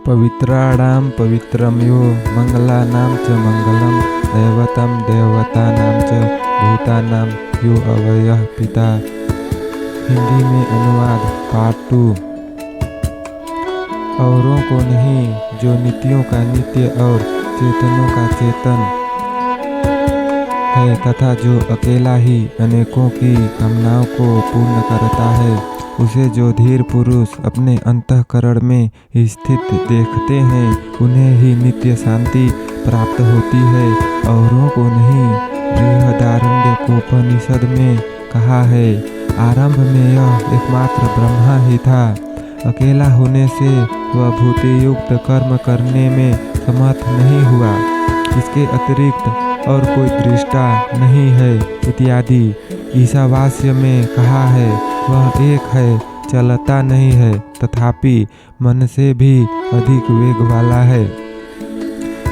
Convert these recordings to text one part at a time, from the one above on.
पवित्राणां पवित्रं यो मंगलानां च मंगलम दैवतं देवतानां च भूतानां यो अव्ययः पिता। हिंदी में अनुवाद पार्ट 2। औरों को नहीं जो नित्यों का नित्य और चेतनों का चेतन है, तथा जो अकेला ही अनेकों की कामनाओं को पूर्ण करता है, उसे जो धीर पुरुष अपने अंतःकरण में स्थित देखते हैं, उन्हें ही नित्य शांति प्राप्त होती है। औरों को नहीं। बृहदारण्यकोपनिषद में कहा है, आरंभ में यह एकमात्र ब्रह्मा ही था। अकेला होने से वह भूति युक्त कर्म करने में समर्थ नहीं हुआ। इसके अतिरिक्त और कोई दृष्टा नहीं है इत्यादि। ईशावास्य में कहा है, वह एक है, चलता नहीं है, तथापि मन से भी अधिक वेग वाला है।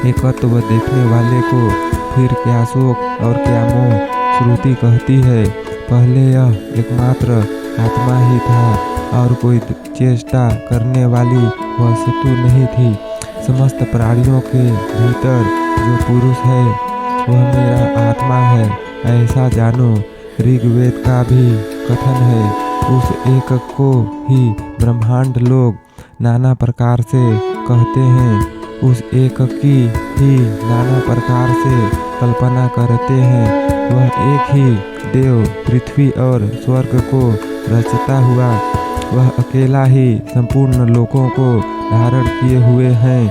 एकत्व देखने वाले को फिर क्या शोक और क्या मोह। श्रुति कहती है, पहले यह एकमात्र आत्मा ही था और कोई चेष्टा करने वाली वस्तु नहीं थी। समस्त प्राणियों के भीतर जो पुरुष है, वह मेरा आत्मा है, ऐसा जानो। ऋग्वेद का भी कथन है, उस एक को ही ब्रह्मांड लोग नाना प्रकार से कहते हैं। उस एक की ही नाना प्रकार से कल्पना करते हैं। वह एक ही देव पृथ्वी और स्वर्ग को रचता हुआ, वह अकेला ही संपूर्ण लोकों को धारण किए हुए हैं।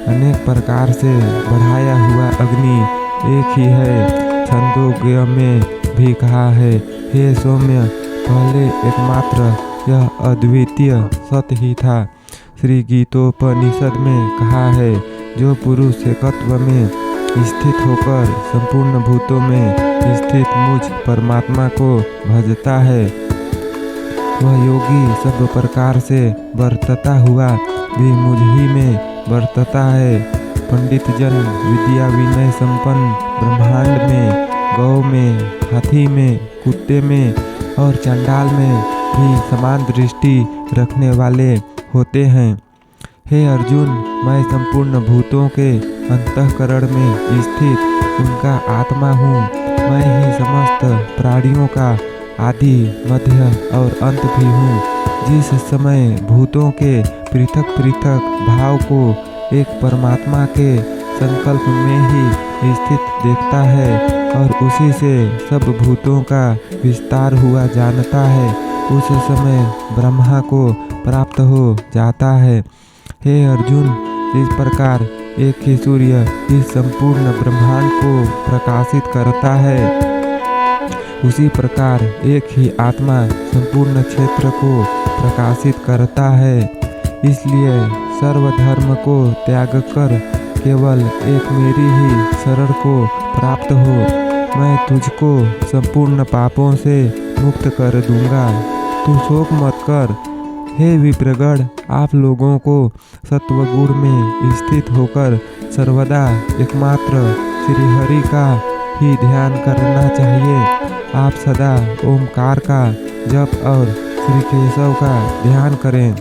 अनेक प्रकार से बढ़ाया हुआ अग्नि एक ही है। छंदोग्य में भी कहा है, हे सौम्य, पहले एकमात्र यह अद्वितीय सत्य ही था। श्री गीतोपनिषद में कहा है, जो पुरुष एकत्व में स्थित होकर संपूर्ण भूतों में स्थित मुझ परमात्मा को भजता है, वह योगी सब प्रकार से वर्तता हुआ भी मुझ ही में वर्तता है। पंडित जन विद्या विनय संपन्न ब्रह्मांड में, गौ में, हाथी में, कुत्ते में और चंडाल में भी समान दृष्टि रखने वाले होते हैं। हे अर्जुन, मैं संपूर्ण भूतों के अंतःकरण में स्थित उनका आत्मा हूँ। मैं ही समस्त प्राणियों का आदि, मध्य और अंत भी हूँ। जिस समय भूतों के पृथक पृथक भाव को एक परमात्मा के संकल्प में ही स्थित देखता है और उसी से सब भूतों का विस्तार हुआ जानता है, उस समय ब्रह्मा को प्राप्त हो जाता है। हे अर्जुन, इस प्रकार एक ही सूर्य इस संपूर्ण ब्रह्मांड को प्रकाशित करता है, उसी प्रकार एक ही आत्मा संपूर्ण क्षेत्र को प्रकाशित करता है। इसलिए सर्वधर्म को त्याग कर केवल एक मेरी ही शरण को प्राप्त हो। मैं तुझको संपूर्ण पापों से मुक्त कर दूंगा। तू शोक मत कर। हे विप्रगण, आप लोगों को सत्वगुण में स्थित होकर सर्वदा एकमात्र श्री हरि का ही ध्यान करना चाहिए। आप सदा ओमकार का जप और श्री केशव का ध्यान करें।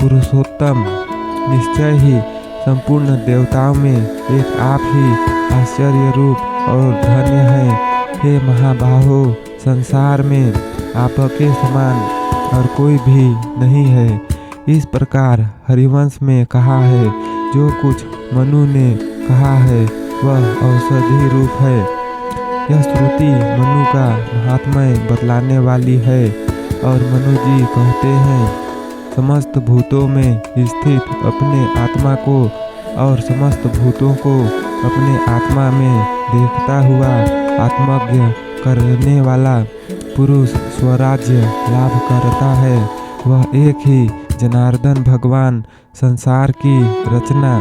पुरुषोत्तम निश्चय ही संपूर्ण देवताओं में एक आप ही आश्चर्य रूप और धन्य हैं। हे महाबाहो, संसार में आपके समान और कोई भी नहीं है। इस प्रकार हरिवंश में कहा है, जो कुछ मनु ने कहा है वह औषधि रूप है। यह श्रुति मनु का महात्म्य बतलाने वाली है और मनु जी कहते हैं, समस्त भूतों में स्थित अपने आत्मा को और समस्त भूतों को अपने आत्मा में देखता हुआ आत्मज्ञ करने वाला पुरुष स्वराज्य लाभ करता है। वह एक ही जनार्दन भगवान संसार की रचना,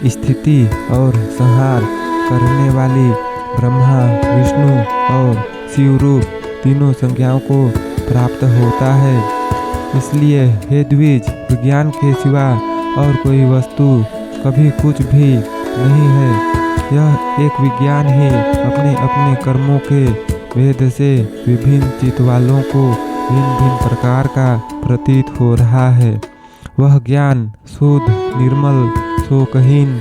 स्थिति और संहार करने वाली ब्रह्मा, विष्णु और शिवरूप तीनों संज्ञाओं को प्राप्त होता है। इसलिए हे द्विज, विज्ञान के सिवा और कोई वस्तु कभी कुछ भी नहीं है। यह एक विज्ञान ही अपने अपने कर्मों के भेद से विभिन्न चित्त वालों को भिन्न भिन्न प्रकार का प्रतीत हो रहा है। वह ज्ञान शुद्ध, निर्मल, शोकहीन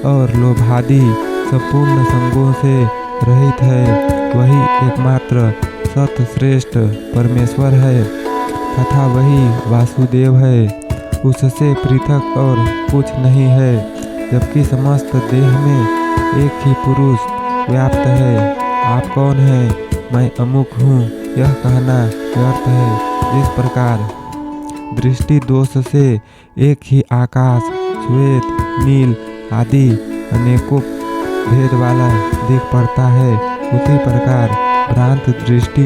और लोभादि संपूर्ण संगों से रहित है। वही एकमात्र सत श्रेष्ठ परमेश्वर है तथा वही वासुदेव है। उससे पृथक और कुछ नहीं है, जबकि समस्त देह में एक ही पुरुष व्याप्त है। आप कौन हैं? मैं अमुक हूँ, यह कहना व्यर्थ है। जिस प्रकार दृष्टि दोष से एक ही आकाश, श्वेत, नील आदि अनेकों भेद वाला दिख पड़ता है, उसी प्रकार भ्रांत दृष्टि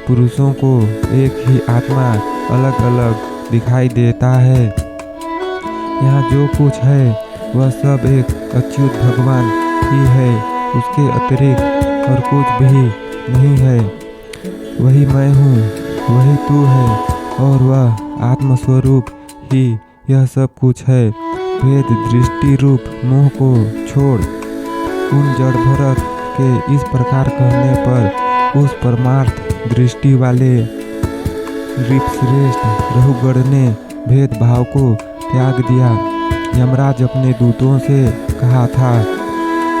पुरुषों को एक ही आत्मा अलग अलग दिखाई देता है। यहाँ जो कुछ है वह सब एक अच्युत भगवान ही है, उसके अतिरिक्त और कुछ भी नहीं है। वही मैं हूँ, वही तू है और वह आत्मस्वरूप ही यह सब कुछ है। भेद दृष्टि रूप मोह को छोड़ उन जड़ भरत के इस प्रकार कहने पर उस परमार्थ दृष्टि वाले ऋषिश्रेष्ठ रघुगण ने भेदभाव को त्याग दिया। यमराज अपने दूतों से कहा था,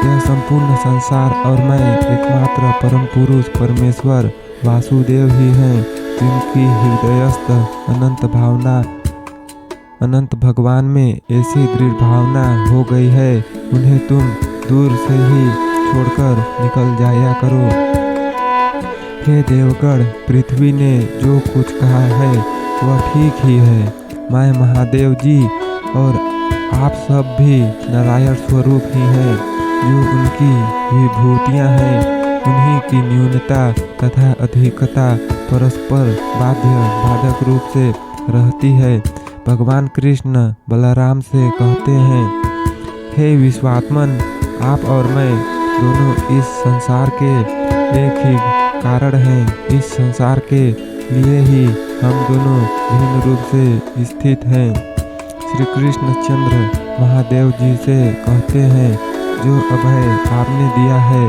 यह संपूर्ण संसार और मैं एकमात्र परम पुरुष परमेश्वर वासुदेव ही हैं, जिनकी हृदयस्थ अनंत भगवान में ऐसी दृढ़ भावना हो गई है, उन्हें तुम दूर से ही छोड़कर निकल जाया करो। हे देवगण, पृथ्वी ने जो कुछ कहा है वह ठीक ही है। मैं महादेव जी और आप सब भी नारायण स्वरूप ही हैं। जो उनकी विभूतियाँ हैं, उन्हीं की न्यूनता तथा अधिकता परस्पर बाध्य बाधक रूप से रहती है। भगवान कृष्ण बलराम से कहते हैं, हे विश्वात्मन, आप और मैं दोनों इस संसार के एक ही कारण हैं। इस संसार के लिए ही हम दोनों भिन्न रूप से स्थित हैं। श्री कृष्ण चंद्र महादेव जी से कहते हैं, जो अभय आपने दिया है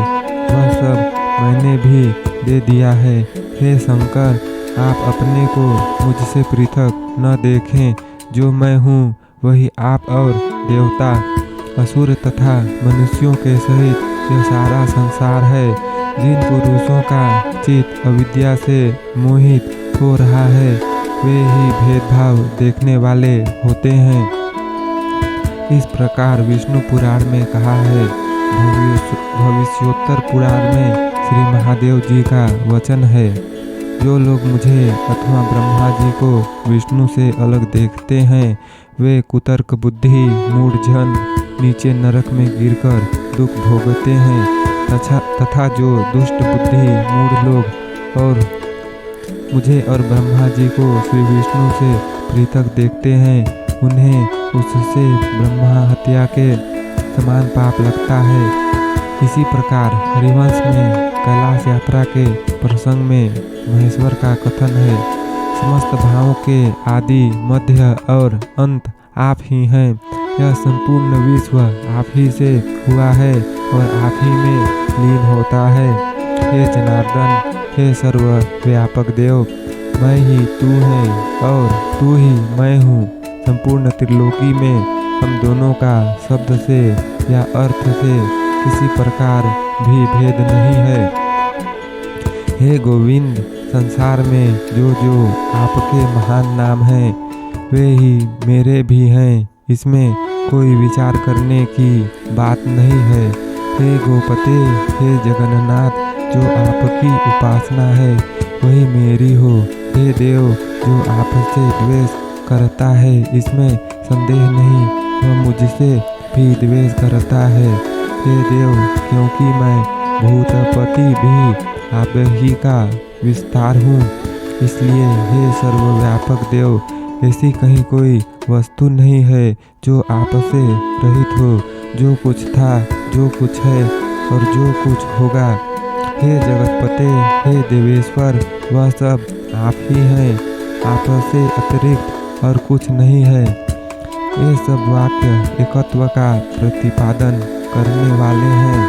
वह सब मैंने भी दे दिया है। हे शंकर, आप अपने को मुझसे पृथक न देखें। जो मैं हूँ वही आप और देवता, असुर तथा मनुष्यों के सहित यह सारा संसार है। जिन पुरुषों का चित्त अविद्या से मोहित हो रहा है, वे ही भेदभाव देखने वाले होते हैं। इस प्रकार विष्णु पुराण में कहा है। भविष्योत्तर पुराण में श्री महादेव जी का वचन है, जो लोग मुझे अथवा ब्रह्मा जी को विष्णु से अलग देखते हैं, वे कुतर्क बुद्धि मूढ़ जन नीचे नरक में गिरकर दुख भोगते हैं। तथा जो दुष्ट बुद्धि मूढ़ लोग और मुझे और ब्रह्मा जी को श्री विष्णु से पृथक देखते हैं, उन्हें उससे ब्रह्मा हत्या के समान पाप लगता है। इसी प्रकार हरिवंश में कैलाश यात्रा के प्रसंग में महेश्वर का कथन है, समस्त भावों के आदि मध्य और अंत आप ही हैं। यह संपूर्ण विश्व आप ही से हुआ है और आप ही में लीन होता है। हे जनार्दन, हे सर्वव्यापक देव, मैं ही तू है और तू ही मैं हूँ। संपूर्ण त्रिलोकी में हम दोनों का शब्द से या अर्थ से किसी प्रकार भी भेद नहीं है। हे गोविंद, संसार में जो जो आपके महान नाम हैं, वे ही मेरे भी हैं। इसमें कोई विचार करने की बात नहीं है। हे गोपते, हे जगन्नाथ, जो आपकी उपासना है वही मेरी हो। हे देव, जो आपसे द्वेष करता है, इसमें संदेह नहीं, वह मुझसे भी द्वेष करता है। हे देव, क्योंकि मैं भूतपति भी आप ही का विस्तार हूँ, इसलिए हे सर्वव्यापक देव, ऐसी कहीं कोई वस्तु नहीं है जो आपसे रहित हो। जो कुछ था, जो कुछ है और जो कुछ होगा, हे जगतपते, हे देवेश्वर, वह सब आप ही हैं। आपसे अतिरिक्त और कुछ नहीं है। ये सब वाक्य एकत्व का प्रतिपादन करने वाले हैं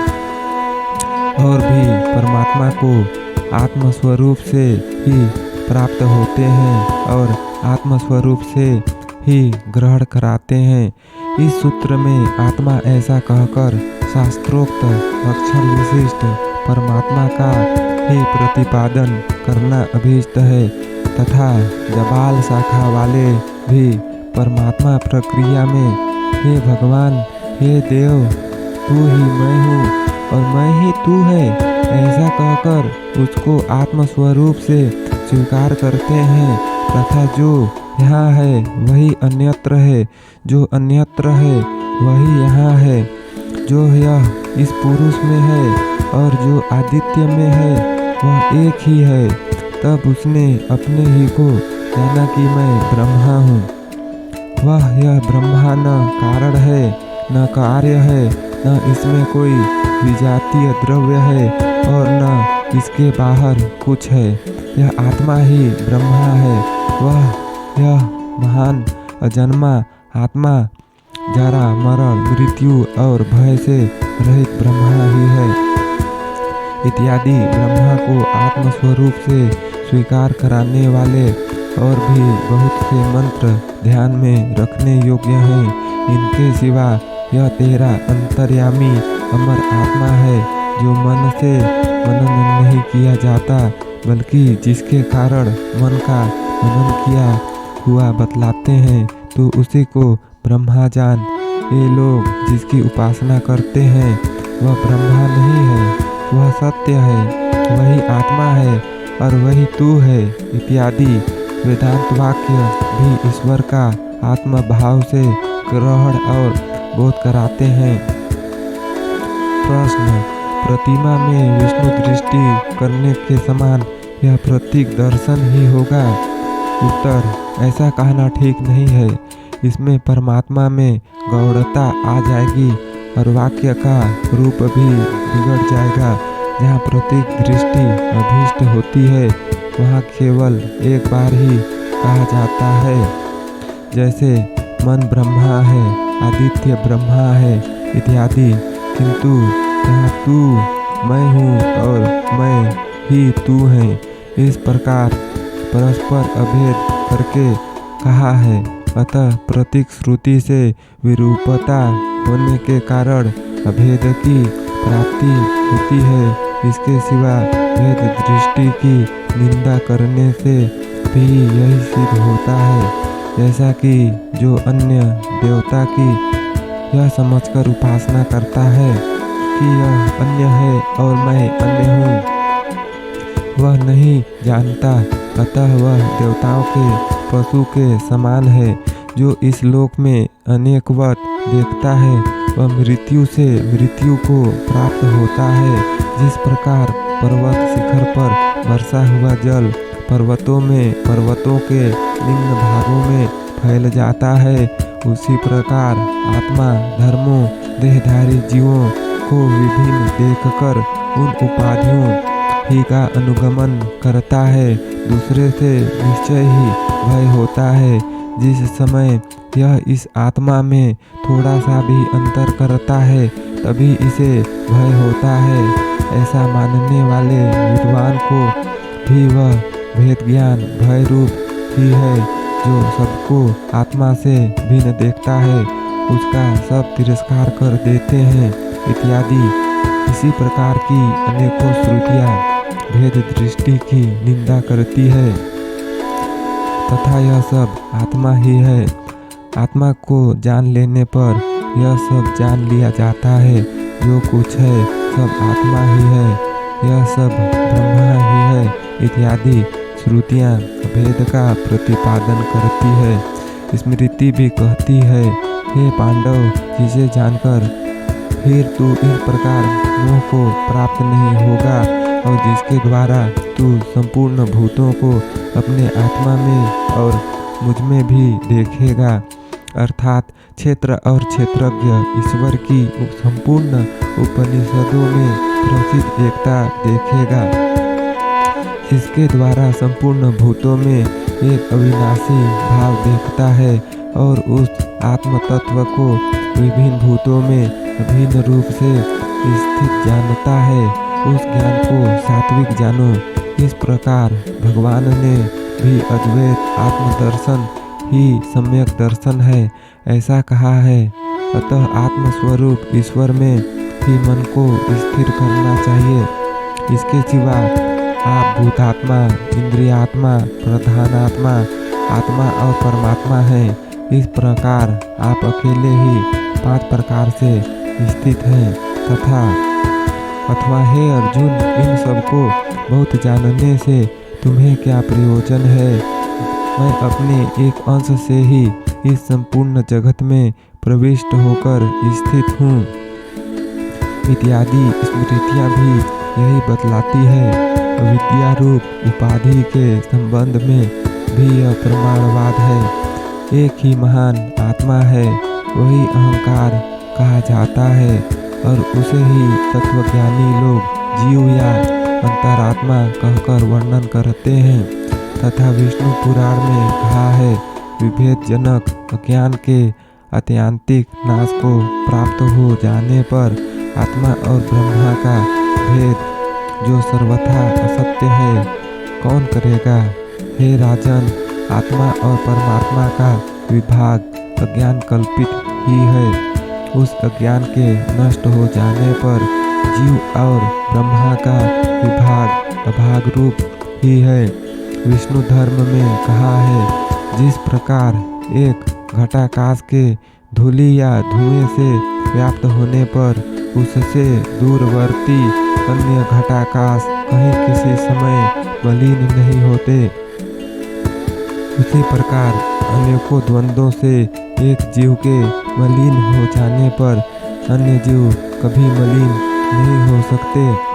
और भी परमात्मा को आत्मस्वरूप से ही प्राप्त होते हैं और आत्मस्वरूप से ही ग्रहण कराते हैं। इस सूत्र में आत्मा ऐसा कहकर शास्त्रोक्त अक्षर विशिष्ट परमात्मा का ही प्रतिपादन करना अभीष्ट है तथा जबाल शाखा वाले भी परमात्मा प्रक्रिया में हे भगवान, हे देव, तू ही मैं हूँ और मैं ही तू है ऐसा कहकर उसको आत्मस्वरूप से स्वीकार करते हैं तथा जो यहाँ है वही अन्यत्र है, जो अन्यत्र है वही यहाँ है, जो यह इस पुरुष में है और जो आदित्य में है वह एक ही है। तब उसने अपने ही को जाना कि मैं ब्रह्मा हूँ। वह यह ब्रह्मा न कारण है न कार्य है, न इसमें कोई विजातीय द्रव्य है और न इसके बाहर कुछ है। यह आत्मा ही ब्रह्मा है। वह यह महान अजन्मा आत्मा जरा मरण मृत्यु और भय से रहित ब्रह्मा ही है इत्यादि ब्रह्मा को आत्मस्वरूप से स्वीकार कराने वाले और भी बहुत से मंत्र ध्यान में रखने योग्य हैं। इनके सिवा यह तेरा अंतर्यामी अमर आत्मा है जो मन से मनन नहीं किया जाता बल्कि जिसके कारण मन का मनन किया हुआ बतलाते हैं तो उसी को ब्रह्मा जान। ये लोग जिसकी उपासना करते हैं वह ब्रह्मा नहीं है, वह सत्य है, वही आत्मा है और वही तू है इत्यादि वेदांत वाक्य भी ईश्वर का आत्मा भाव से ग्रहण और बोध कराते हैं। प्रश्न: प्रतिमा में विष्णु दृष्टि करने के समान यह प्रतीक दर्शन ही होगा? उत्तर: ऐसा कहना ठीक नहीं है। इसमें परमात्मा में गौड़ता आ जाएगी और वाक्य का रूप भी बिगड़ जाएगा। जहाँ प्रतीक दृष्टि अभीष्ट होती है वहाँ केवल एक बार ही कहा जाता है। जैसे मन ब्रह्मा है, आदित्य ब्रह्मा है इत्यादि। किंतु जहाँ तू मैं हूँ और मैं ही तू है इस प्रकार परस्पर अभेद करके कहा है। अतः प्रतीक श्रुति से विरूपता होने के कारण अभेद की प्राप्ति होती है। इसके सिवा भेद दृष्टि की निंदा करने से भी यही सिद्ध होता है। जैसा कि जो अन्य देवता की यह समझकर उपासना करता है कि यह अन्य है और मैं अन्य हूँ, वह नहीं जानता। अतः वह देवताओं के पशु के समान है। जो इस लोक में अनेकवत देखता है वह मृत्यु से मृत्यु को प्राप्त होता है। जिस प्रकार पर्वत शिखर पर वर्षा हुआ जल पर्वतों में पर्वतों के निम्न भागों में फैल जाता है, उसी प्रकार आत्मा धर्मों देहधारी जीवों को विभिन्न देखकर उन उपाधियों ही का अनुगमन करता है। दूसरे से निश्चय ही भय होता है। जिस समय यह इस आत्मा में थोड़ा सा भी अंतर करता है तभी इसे भय होता है। ऐसा मानने वाले विद्वान को भी वह भेद ज्ञान भय रूप ही है। जो सबको आत्मा से भिन्न देखता है उसका सब तिरस्कार कर देते हैं इत्यादि। इसी प्रकार की अनेकों श्रुतियाँ भेद दृष्टि की निंदा करती है तथा यह सब आत्मा ही है। आत्मा को जान लेने पर यह सब जान लिया जाता है। जो कुछ है सब आत्मा ही है, यह सब ब्रह्मा ही है इत्यादि श्रुतियाँ भेद का प्रतिपादन करती है। स्मृति भी कहती है, हे पांडव, जिसे जानकर फिर तू इस प्रकार मोह को प्राप्त नहीं होगा और जिसके द्वारा तू संपूर्ण भूतों को अपने आत्मा में और मुझ में भी देखेगा, अर्थात क्षेत्र और क्षेत्रज्ञ ईश्वर की संपूर्ण उपनिषदों में प्रसिद्ध एकता देखेगा। इसके द्वारा संपूर्ण भूतों में एक अविनाशी भाव देखता है और उस आत्म तत्व को विभिन्न भूतों में भिन्न रूप से स्थित जानता है। उस ज्ञान को सात्विक जानो। इस प्रकार भगवान ने भी अद्वैत आत्मदर्शन ही सम्यक दर्शन है, ऐसा कहा है। अतः आत्मस्वरूप ईश्वर में ही मन को स्थिर करना चाहिए। इसके सिवा आप भूतात्मा, इंद्रियात्मा, प्रधानात्मा, आत्मा और परमात्मा हैं। इस प्रकार आप अकेले ही 5 प्रकार से स्थित हैं अथवा हे अर्जुन, इन सबको बहुत जानने से तुम्हें क्या प्रयोजन है। मैं अपने एक अंश से ही इस संपूर्ण जगत में प्रविष्ट होकर स्थित हूँ इत्यादि स्मृतियाँ भी यही बतलाती है। विद्या रूप उपाधि के संबंध में भी यह प्रमाणवाद है। एक ही महान आत्मा है, वही अहंकार कहा जाता है और उसे ही तत्वज्ञानी लोग जीव या अंतरात्मा कहकर वर्णन करते हैं। तथा विष्णु पुराण में कहा है, विभेदजनक अज्ञान के आत्यंतिक नाश को प्राप्त हो जाने पर आत्मा और ब्रह्मा का भेद जो सर्वथा असत्य है कौन करेगा। हे राजन, आत्मा और परमात्मा का विभाग अज्ञान कल्पित ही है। उस अज्ञान के नष्ट हो जाने पर जीव और ब्रह्मा का विभाग अभाग रूप ही है। विष्णु धर्म में कहा है, जिस प्रकार एक घटाकाश के धूलि या धुएं से व्याप्त होने पर उससे दूरवर्ती अन्य घटाकाश कहीं किसी समय मलिन नहीं होते, उसी प्रकार अनेकों द्वंद्वों से एक जीव के मलिन हो जाने पर अन्य जीव कभी मलिन नहीं हो सकते।